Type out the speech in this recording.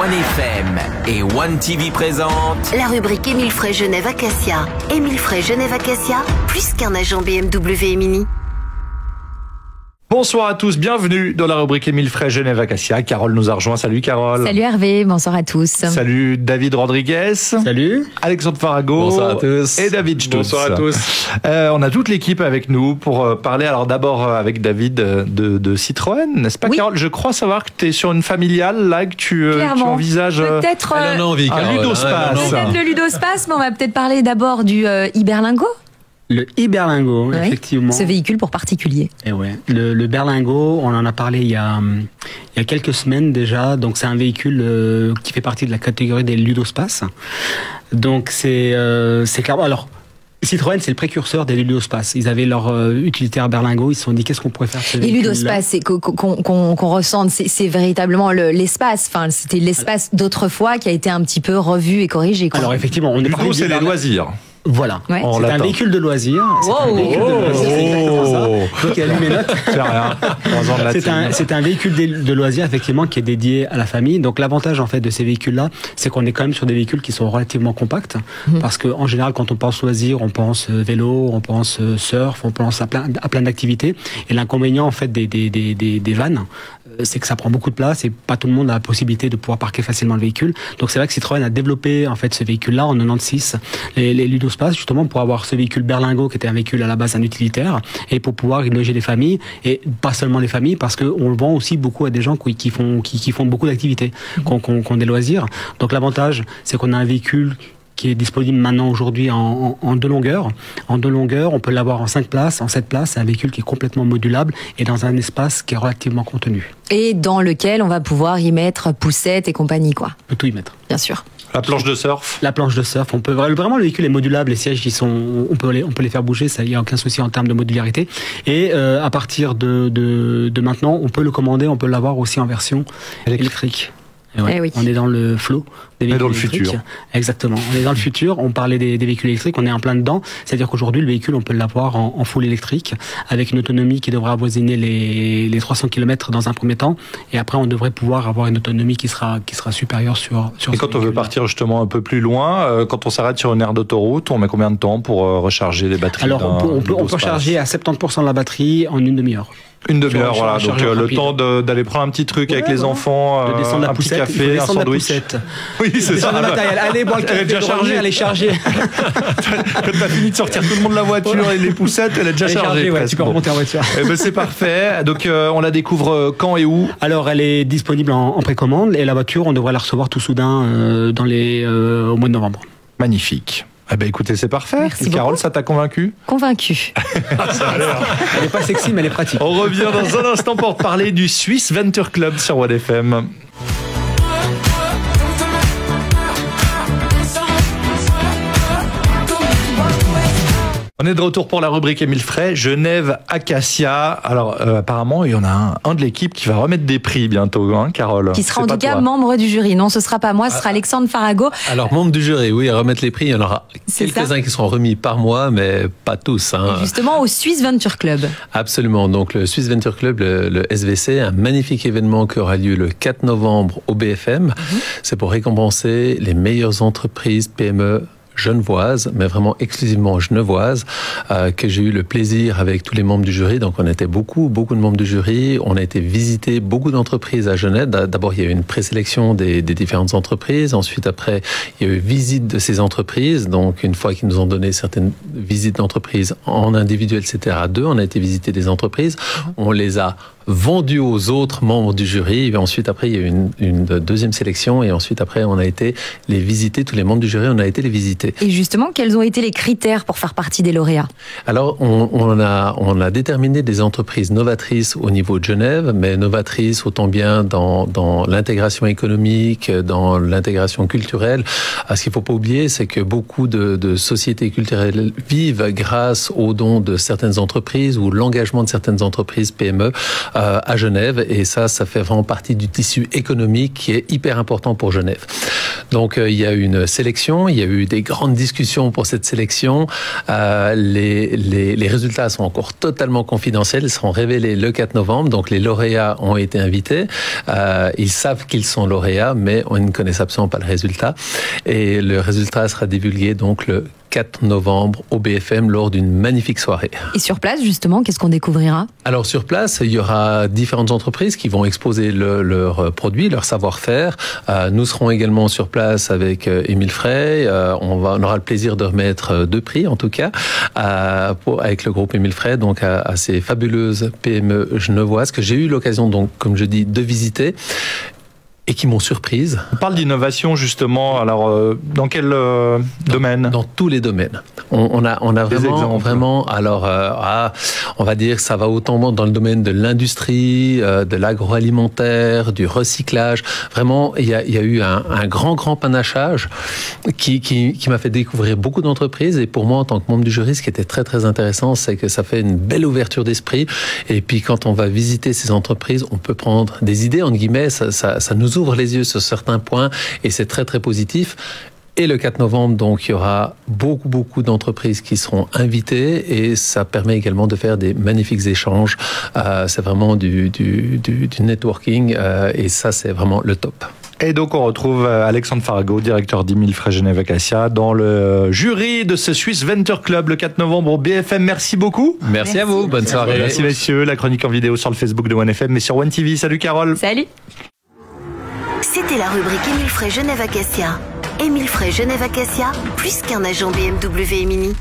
1FM et One TV présente la rubrique Émile Frey Genève Acacia. Émile Frey Genève Acacia, plus qu'un agent BMW et Mini. Bonsoir à tous, bienvenue dans la rubrique Émile Frey Genève Acacia. Carole nous a rejoint. Salut Carole. Salut Hervé, bonsoir à tous. Salut David Rodriguez. Salut. Alexandre Farago. Bonsoir à tous. Et David Stutz. Bonsoir à tous. On a toute l'équipe avec nous pour parler, alors d'abord avec David de Citroën, n'est-ce pas, oui. Carole? Je crois savoir que tu es sur une familiale là, que tu envisages peut-être un ludospace. Peut-être le ludospace, mais on va peut-être parler d'abord du Iberlingo. Le e-berlingot, oui, effectivement. Ce véhicule pour particuliers. Et ouais. Le berlingot, on en a parlé il y a quelques semaines déjà. Donc c'est un véhicule qui fait partie de la catégorie des ludospaces. Donc c'est clairement. Alors Citroën, c'est le précurseur des ludospaces. Ils avaient leur utilitaire berlingot. Ils se sont dit qu'est-ce qu'on pourrait faire de ce véhicule-là. Les ludospaces, c'est qu'on ressente, c'est véritablement l'espace. Enfin, c'était l'espace d'autrefois qui a été un petit peu revu et corrigé, quoi. Alors effectivement, on est Ludo, c'est les loisirs. Voilà, ouais. C'est un véhicule de loisir. Donc il a lu mes notes. C'est un véhicule de loisir effectivement qui est dédié à la famille. Donc l'avantage en fait de ces véhicules-là, c'est qu'on est quand même sur des véhicules qui sont relativement compacts, parce que en général quand on pense loisir, on pense vélo, on pense surf, on pense à plein d'activités. Et l'inconvénient en fait des vannes, c'est que ça prend beaucoup de place et pas tout le monde a la possibilité de pouvoir parquer facilement le véhicule. Donc c'est vrai que Citroën a développé en fait ce véhicule-là en 96, les ludospaces, justement pour avoir ce véhicule berlingot qui était un véhicule à la base un utilitaire et pour pouvoir y loger les familles, et pas seulement les familles, parce qu'on le vend aussi beaucoup à des gens qui font beaucoup d'activités, qui ont des loisirs. Donc l'avantage, c'est qu'on a un véhicule qui est disponible maintenant aujourd'hui en deux longueurs. En deux longueurs, on peut l'avoir en 5 places, en 7 places. C'est un véhicule qui est complètement modulable et dans un espace qui est relativement contenu. Et dans lequel on va pouvoir y mettre poussette et compagnie, quoi. On peut tout y mettre. Bien sûr. La planche de surf. La planche de surf. On peut vraiment, le véhicule est modulable. Les sièges, on peut les faire bouger. Ça, il y a aucun souci en termes de modularité. Et à partir de maintenant, on peut le commander. On peut l'avoir aussi en version électrique. Ouais, oui. On est dans le flow des véhicules électriques. Futur. Exactement. On est dans le futur. On parlait des véhicules électriques. On est en plein dedans. C'est-à-dire qu'aujourd'hui, le véhicule, on peut l'avoir en full électrique avec une autonomie qui devrait avoisiner les 300 km dans un premier temps. Et après, on devrait pouvoir avoir une autonomie qui sera supérieure sur Et quand on veut partir justement un peu plus loin, quand on s'arrête sur une aire d'autoroute, on met combien de temps pour recharger les batteries? Alors, on peut recharger à 70% de la batterie en une demi-heure. Une demi-heure, voilà. Donc le temps d'aller prendre un petit truc avec les enfants, de descendre un petit café, un sandwich. Oui, c'est ça. Allez, boire le café, elle est déjà chargée. Elle est chargée. Quand t'as fini de sortir tout le monde de la voiture et les poussettes, elle est déjà chargée. Ouais, tu peux remonter en voiture. Eh ben c'est parfait. Donc on la découvre quand et où? Alors elle est disponible en précommande et la voiture, on devrait la recevoir tout soudain au mois de novembre. Magnifique. Eh ben écoutez, c'est parfait. Merci Carole, beaucoup. Ça t'a convaincu? Convaincu. Elle n'est pas sexy, mais elle est pratique. On revient dans un instant pour parler du Swiss Venture Club sur One FM. On est de retour pour la rubrique Émile Frey, Genève Acacia. Alors apparemment, il y en a un de l'équipe qui va remettre des prix bientôt, hein, Carole. Qui sera en tout cas membre du jury. Non, ce sera pas moi, ce sera Alexandre Farago. Alors membre du jury, oui, à remettre les prix, il y en aura quelques-uns qui seront remis par mois, mais pas tous. Hein. Et justement au Swiss Venture Club. Absolument. Donc le Swiss Venture Club, le SVC, un magnifique événement qui aura lieu le 4 novembre au BFM. C'est pour récompenser les meilleures entreprises PME genevoise, mais vraiment exclusivement genevoise, que j'ai eu le plaisir avec tous les membres du jury. Donc on était beaucoup de membres du jury. On a été visiter beaucoup d'entreprises à Genève. D'abord, il y a eu une présélection des différentes entreprises. Ensuite, après, il y a eu visite de ces entreprises. Donc une fois qu'ils nous ont donné certaines visites d'entreprises en individuel, c'était à deux. On a été visiter des entreprises. On les a vendues aux autres membres du jury. Et ensuite, après, il y a eu une deuxième sélection. Et ensuite, après, on a été les visiter. Tous les membres du jury, on a été les visiter. Et justement, quels ont été les critères pour faire partie des lauréats? Alors, on a déterminé des entreprises novatrices au niveau de Genève, mais novatrices autant bien dans l'intégration économique, dans l'intégration culturelle. Ce qu'il ne faut pas oublier, c'est que beaucoup de sociétés culturelles vivent grâce aux dons de certaines entreprises ou l'engagement de certaines entreprises PME à Genève. Et ça fait vraiment partie du tissu économique qui est hyper important pour Genève. Donc il y a eu une sélection, il y a eu des grandes discussions pour cette sélection. Les résultats sont encore totalement confidentiels, ils seront révélés le 4 novembre. Donc les lauréats ont été invités. Ils savent qu'ils sont lauréats, mais on ne connaît absolument pas le résultat. Et le résultat sera divulgué donc le 4 novembre au BFM lors d'une magnifique soirée. Et sur place, justement, qu'est-ce qu'on découvrira? Alors sur place, il y aura différentes entreprises qui vont exposer leurs produits, leur savoir-faire. Nous serons également sur place avec Émile Frey. On aura le plaisir de remettre 2 prix, en tout cas, avec le groupe Émile Frey, donc à ces fabuleuses PME genevoises que j'ai eu l'occasion, donc, comme je dis, de visiter. Et qui m'ont surprise. On parle d'innovation justement. Alors, dans quel domaine? Dans tous les domaines. On a vraiment. Alors, on va dire que ça va autant dans le domaine de l'industrie, de l'agroalimentaire, du recyclage. Vraiment, il y a eu un grand panachage qui m'a fait découvrir beaucoup d'entreprises. Et pour moi, en tant que membre du jury, ce qui était très très intéressant, c'est que ça fait une belle ouverture d'esprit. Et puis, quand on va visiter ces entreprises, on peut prendre des idées, entre guillemets. Ça nous ouvre les yeux sur certains points et c'est très très positif. Et le 4 novembre, donc, il y aura beaucoup d'entreprises qui seront invitées et ça permet également de faire des magnifiques échanges. C'est vraiment du networking et ça, c'est vraiment le top. Et donc, on retrouve Alexandre Farago, directeur d'Émile Frey Genève Acacia, dans le jury de ce Swiss Venture Club le 4 novembre au BFM. Merci beaucoup. Merci à vous. Bonne soirée. Merci messieurs. La chronique en vidéo sur le Facebook de OneFM mais sur One TV. Salut Carole. Salut. C'était la rubrique Émile Frey Genève Acacia. Émile Frey Genève Acacia, plus qu'un agent BMW et Mini.